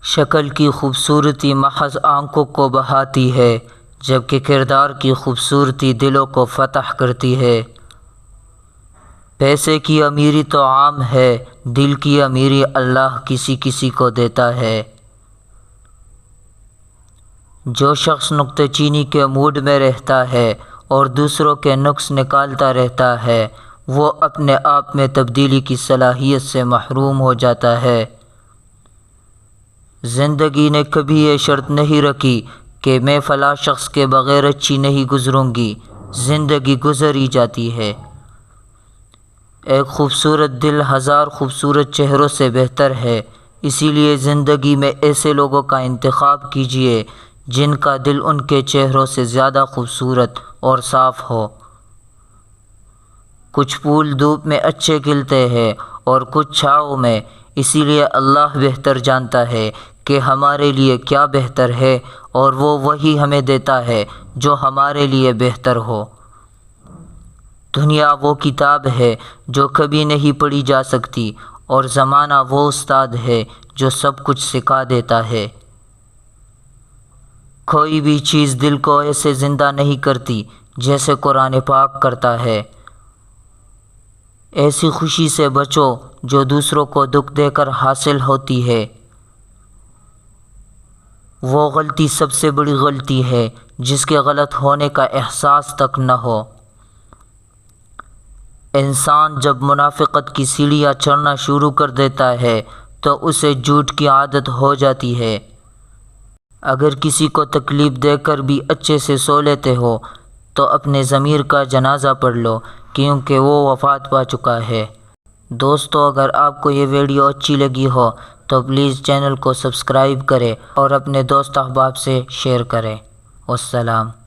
شکل کی خوبصورتی محض آنکھوں کو بہاتی ہے، جبکہ کردار کی خوبصورتی دلوں کو فتح کرتی ہے۔ پیسے کی امیری تو عام ہے، دل کی امیری اللہ کسی کسی کو دیتا ہے۔ جو شخص نکتہ چینی کے موڈ میں رہتا ہے اور دوسروں کے نقص نکالتا رہتا ہے، وہ اپنے آپ میں تبدیلی کی صلاحیت سے محروم ہو جاتا ہے۔ زندگی نے کبھی یہ شرط نہیں رکھی کہ میں فلاں شخص کے بغیر اچھی نہیں گزروں گی، زندگی گزر ہی جاتی ہے۔ ایک خوبصورت دل ہزار خوبصورت چہروں سے بہتر ہے، اسی لیے زندگی میں ایسے لوگوں کا انتخاب کیجیے جن کا دل ان کے چہروں سے زیادہ خوبصورت اور صاف ہو۔ کچھ پھول دھوپ میں اچھے کھلتے ہیں اور کچھ چھاؤں میں، اسی لیے اللہ بہتر جانتا ہے کہ ہمارے لیے کیا بہتر ہے، اور وہ وہی ہمیں دیتا ہے جو ہمارے لیے بہتر ہو۔ دنیا وہ کتاب ہے جو کبھی نہیں پڑھی جا سکتی، اور زمانہ وہ استاد ہے جو سب کچھ سکھا دیتا ہے۔ کوئی بھی چیز دل کو ایسے زندہ نہیں کرتی جیسے قرآن پاک کرتا ہے۔ ایسی خوشی سے بچو جو دوسروں کو دکھ دے کر حاصل ہوتی ہے۔ وہ غلطی سب سے بڑی غلطی ہے جس کے غلط ہونے کا احساس تک نہ ہو۔ انسان جب منافقت کی سیڑھیاں چڑھنا شروع کر دیتا ہے تو اسے جھوٹ کی عادت ہو جاتی ہے۔ اگر کسی کو تکلیف دے کر بھی اچھے سے سو لیتے ہو تو اپنے ضمیر کا جنازہ پڑھ لو، کیونکہ وہ وفات پا چکا ہے۔ دوستو، اگر آپ کو یہ ویڈیو اچھی لگی ہو تو پلیز چینل کو سبسکرائب کریں اور اپنے دوست احباب سے شیئر کریں۔ والسلام۔